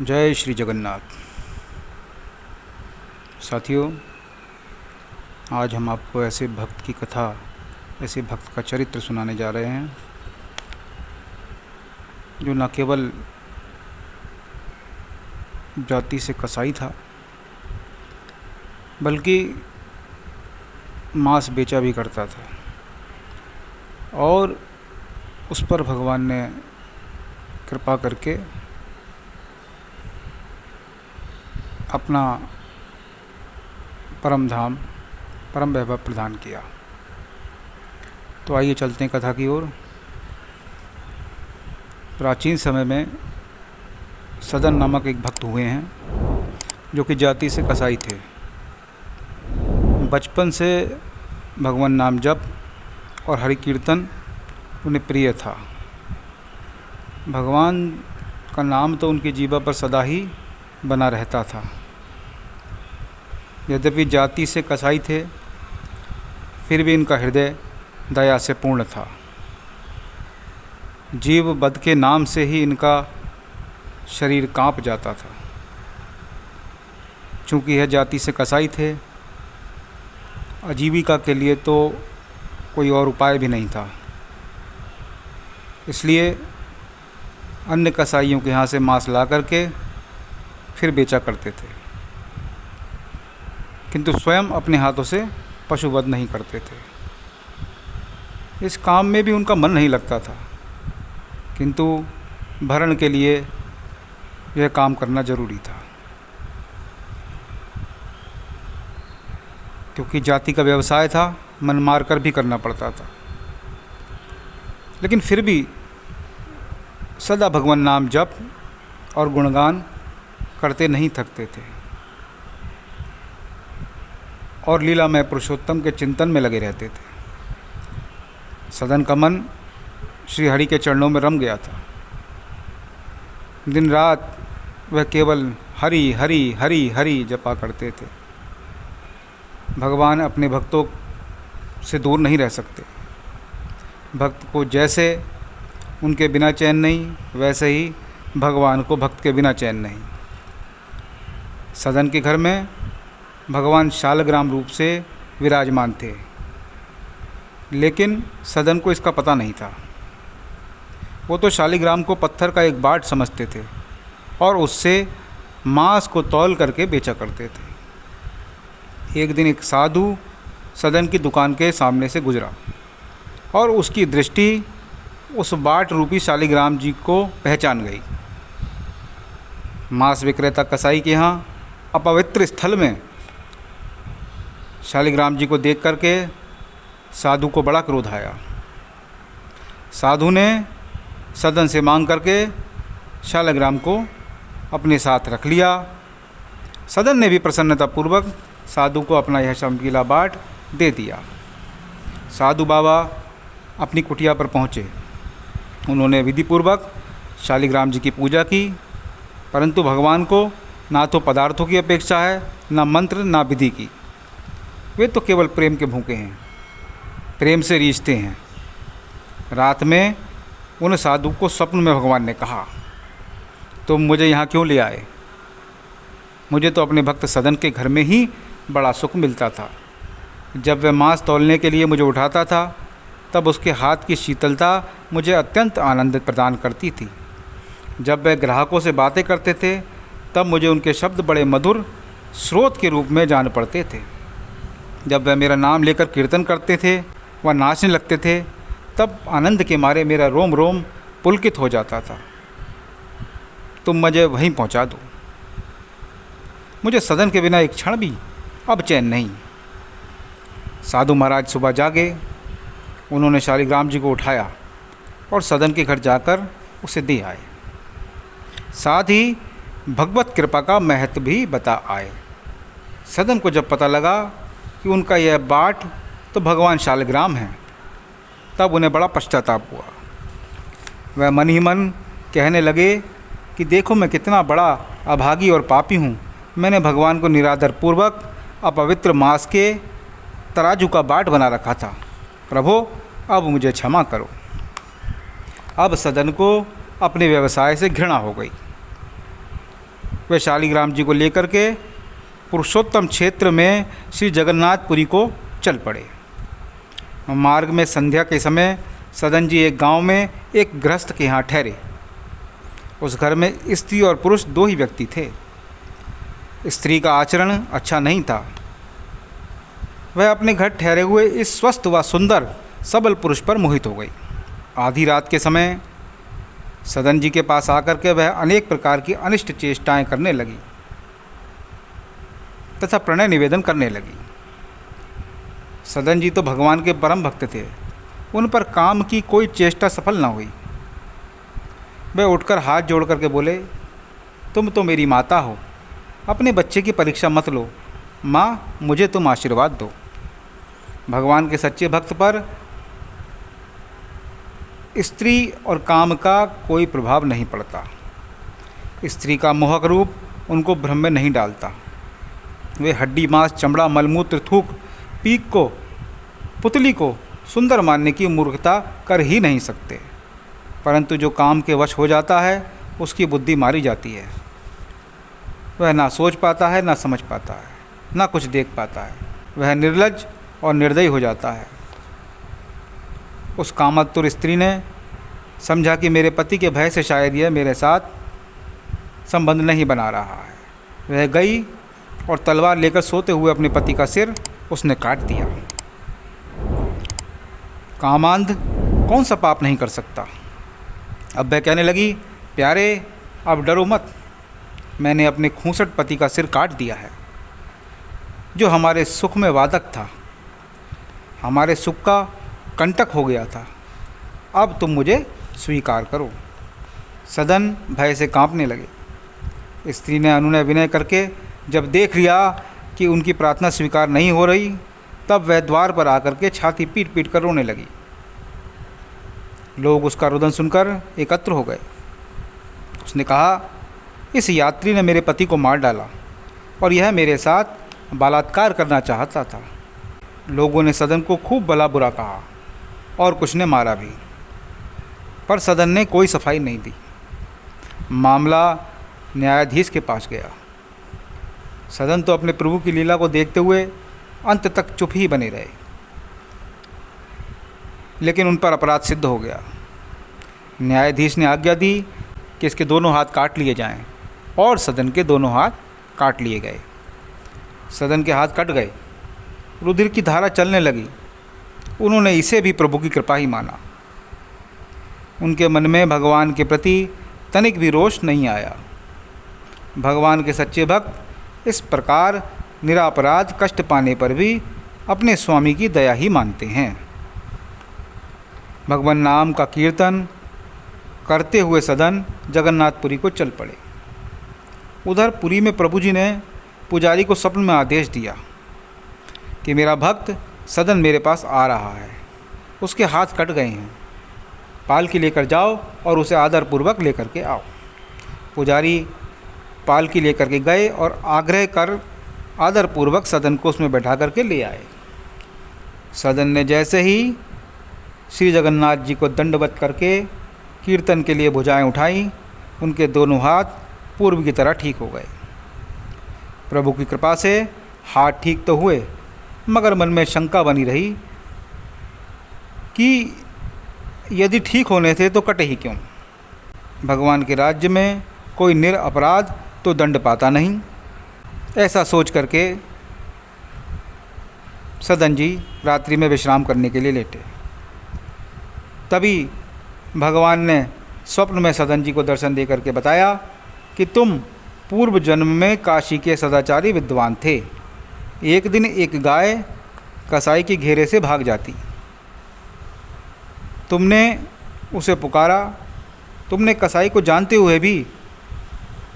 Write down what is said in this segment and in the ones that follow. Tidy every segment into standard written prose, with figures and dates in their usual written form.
जय श्री जगन्नाथ। साथियों, आज हम आपको ऐसे भक्त की कथा, ऐसे भक्त का चरित्र सुनाने जा रहे हैं जो न केवल जाति से कसाई था बल्कि मांस बेचा भी करता था, और उस पर भगवान ने कृपा करके अपना परम धाम, परम वैभव प्रदान किया। तो आइए चलते हैं कथा की ओर। प्राचीन समय में सदन नामक एक भक्त हुए हैं जो कि जाति से कसाई थे। बचपन से भगवान नाम जप और हरि कीर्तन उन्हें प्रिय था। भगवान का नाम तो उनकी जीवा पर सदा ही बना रहता था। यद्यपि जाति से कसाई थे, फिर भी इनका हृदय दया से पूर्ण था। जीव बद के नाम से ही इनका शरीर कांप जाता था। चूँकि यह जाति से कसाई थे, आजीविका के लिए तो कोई और उपाय भी नहीं था, इसलिए अन्य कसाईयों के यहाँ से मांस ला करके फिर बेचा करते थे, किंतु स्वयं अपने हाथों से पशुवध नहीं करते थे। इस काम में भी उनका मन नहीं लगता था, किंतु भरण के लिए यह काम करना जरूरी था, क्योंकि जाति का व्यवसाय था, मन मार कर भी करना पड़ता था। लेकिन फिर भी सदा भगवान नाम जप और गुणगान करते नहीं थकते थे और लीलामय पुरुषोत्तम के चिंतन में लगे रहते थे। सदन का मन श्री हरि के चरणों में रम गया था। दिन रात वह केवल हरि हरि हरि हरि जपा करते थे। भगवान अपने भक्तों से दूर नहीं रह सकते। भक्त को जैसे उनके बिना चैन नहीं, वैसे ही भगवान को भक्त के बिना चैन नहीं। सदन के घर में भगवान शालग्राम रूप से विराजमान थे, लेकिन सदन को इसका पता नहीं था। वो तो शालिग्राम को पत्थर का एक बाट समझते थे और उससे मांस को तौल करके बेचा करते थे। एक दिन एक साधु सदन की दुकान के सामने से गुजरा और उसकी दृष्टि उस बाट रूपी शालिग्राम जी को पहचान गई। मांस विक्रेता कसाई के यहाँ अपवित्र स्थल में शालिग्राम जी को देख करके साधु को बड़ा क्रोध आया। साधु ने सदन से मांग करके शालिग्राम को अपने साथ रख लिया। सदन ने भी प्रसन्नतापूर्वक साधु को अपना यह चमकीला बाट दे दिया। साधु बाबा अपनी कुटिया पर पहुँचे। उन्होंने विधिपूर्वक शालिग्राम जी की पूजा की, परंतु भगवान को ना तो पदार्थों की अपेक्षा है, ना मंत्र, ना विधि की। वे तो केवल प्रेम के भूखे हैं, प्रेम से रीझते हैं। रात में उन साधु को स्वप्न में भगवान ने कहा, तुम मुझे यहाँ क्यों ले आए? मुझे तो अपने भक्त सदन के घर में ही बड़ा सुख मिलता था। जब वह मांस तौलने के लिए मुझे उठाता था, तब उसके हाथ की शीतलता मुझे अत्यंत आनंद प्रदान करती थी। जब वह ग्राहकों से बातें करते थे, तब मुझे उनके शब्द बड़े मधुर स्रोत के रूप में जान पड़ते थे। जब वह मेरा नाम लेकर कीर्तन करते थे व नाचने लगते थे, तब आनंद के मारे मेरा रोम रोम पुलकित हो जाता था। तुम मुझे वहीं पहुंचा दो। मुझे सदन के बिना एक क्षण भी अब चैन नहीं। साधु महाराज सुबह जागे। उन्होंने शालिग्राम जी को उठाया और सदन के घर जाकर उसे दे आए। साथ ही भगवत कृपा का महत्व भी बता आए। सदन को जब पता लगा कि उनका यह बाट तो भगवान शालिग्राम हैं, तब उन्हें बड़ा पश्चाताप हुआ। वह मन ही मन कहने लगे कि देखो, मैं कितना बड़ा अभागी और पापी हूँ। मैंने भगवान को निरादर पूर्वक अपवित्र मांस के तराजू का बाट बना रखा था। प्रभु, अब मुझे क्षमा करो। अब सदन को अपने व्यवसाय से घृणा हो गई। वे शालिग्राम जी को लेकर के पुरुषोत्तम क्षेत्र में श्री जगन्नाथपुरी को चल पड़े। मार्ग में संध्या के समय सदन जी एक गांव में एक गृहस्थ के यहाँ ठहरे। उस घर में स्त्री और पुरुष 2 ही व्यक्ति थे। स्त्री का आचरण अच्छा नहीं था। वह अपने घर ठहरे हुए इस स्वस्थ व सुंदर सबल पुरुष पर मोहित हो गई। आधी रात के समय सदन जी के पास आकर के वह अनेक प्रकार की अनिष्ट चेष्टाएं करने लगी तथा प्रणय निवेदन करने लगी। सदन जी तो भगवान के परम भक्त थे, उन पर काम की कोई चेष्टा सफल न हुई। वह उठकर हाथ जोड़ करके बोले, तुम तो मेरी माता हो, अपने बच्चे की परीक्षा मत लो। माँ, मुझे तुम आशीर्वाद दो। भगवान के सच्चे भक्त पर स्त्री और काम का कोई प्रभाव नहीं पड़ता। स्त्री का मोहक रूप उनको भ्रम में नहीं डालता। वे हड्डी मांस चमड़ा मलमूत्र थूक पीक को पुतली को सुंदर मानने की मूर्खता कर ही नहीं सकते। परंतु जो काम के वश हो जाता है उसकी बुद्धि मारी जाती है। वह ना सोच पाता है, ना समझ पाता है, ना कुछ देख पाता है। वह निर्लज्ज और निर्दयी हो जाता है। उस कामातुर स्त्री ने समझा कि मेरे पति के भय से शायद यह मेरे साथ संबंध नहीं बना रहा है। वह गई और तलवार लेकर सोते हुए अपने पति का सिर उसने काट दिया। कामांध कौन सा पाप नहीं कर सकता। अब वह कहने लगी, प्यारे अब डरो मत, मैंने अपने खूंसट पति का सिर काट दिया है, जो हमारे सुख में वादक था, हमारे सुख का कंटक हो गया था। अब तुम मुझे स्वीकार करो। सदन भय से कांपने लगे। स्त्री ने अनुनय विनय करके जब देख लिया कि उनकी प्रार्थना स्वीकार नहीं हो रही, तब वह द्वार पर आकर के छाती पीट पीट कर रोने लगी। लोग उसका रुदन सुनकर एकत्र हो गए। उसने कहा, इस यात्री ने मेरे पति को मार डाला और यह मेरे साथ बलात्कार करना चाहता था। लोगों ने सदन को खूब भला बुरा कहा और कुछ ने मारा भी, पर सदन ने कोई सफाई नहीं दी। मामला न्यायाधीश के पास गया। सदन तो अपने प्रभु की लीला को देखते हुए अंत तक चुप ही बने रहे, लेकिन उन पर अपराध सिद्ध हो गया। न्यायाधीश ने आज्ञा दी कि इसके दोनों हाथ काट लिए जाएं, और सदन के दोनों हाथ काट लिए गए। सदन के हाथ कट गए, रुधिर की धारा चलने लगी। उन्होंने इसे भी प्रभु की कृपा ही माना। उनके मन में भगवान के प्रति तनिक भी रोष नहीं आया। भगवान के सच्चे भक्त इस प्रकार निरापराध कष्ट पाने पर भी अपने स्वामी की दया ही मानते हैं। भगवान नाम का कीर्तन करते हुए सदन जगन्नाथपुरी को चल पड़े। उधर पुरी में प्रभु जी ने पुजारी को स्वप्न में आदेश दिया कि मेरा भक्त सदन मेरे पास आ रहा है, उसके हाथ कट गए हैं, पालकी लेकर जाओ और उसे आदरपूर्वक लेकर के आओ। पुजारी पालकी लेकर के गए और आग्रह कर आदरपूर्वक सदन को उसमें बैठा करके ले आए। सदन ने जैसे ही श्री जगन्नाथ जी को दंडवत करके कीर्तन के लिए भुजाएं उठाई, उनके दोनों हाथ पूर्व की तरह ठीक हो गए। प्रभु की कृपा से हाथ ठीक तो हुए, मगर मन में शंका बनी रही कि यदि ठीक होने थे तो कटे ही क्यों। भगवान के राज्य में कोई निरपराध तो दंड पाता नहीं। ऐसा सोच करके सदन जी रात्रि में विश्राम करने के लिए लेटे। तभी भगवान ने स्वप्न में सदन जी को दर्शन दे करके बताया कि तुम पूर्व जन्म में काशी के सदाचारी विद्वान थे। एक दिन एक गाय कसाई के घेरे से भाग जाती, तुमने उसे पुकारा। तुमने कसाई को जानते हुए भी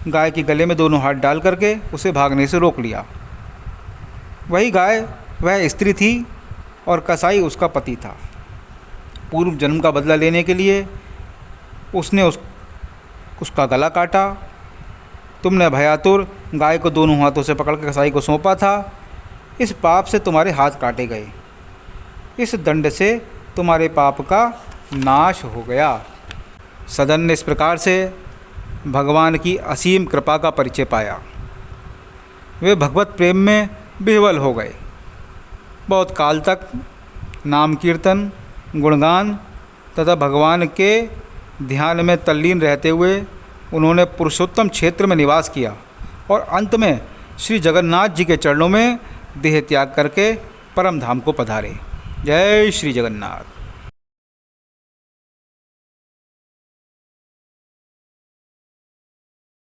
गाय के गले में दोनों हाथ डाल करके उसे भागने से रोक लिया। वही गाय वह स्त्री थी और कसाई उसका पति था। पूर्व जन्म का बदला लेने के लिए उसने उसका गला काटा। तुमने भयातुर गाय को दोनों हाथों से पकड़ कर कसाई को सौंपा था। इस पाप से तुम्हारे हाथ काटे गए। इस दंड से तुम्हारे पाप का नाश हो गया। सदन ने इस प्रकार से भगवान की असीम कृपा का परिचय पाया। वे भगवत प्रेम में विह्वल हो गए। बहुत काल तक नाम कीर्तन, गुणगान तथा भगवान के ध्यान में तल्लीन रहते हुए उन्होंने पुरुषोत्तम क्षेत्र में निवास किया और अंत में श्री जगन्नाथ जी के चरणों में देह त्याग करके परम धाम को पधारे। जय श्री जगन्नाथ।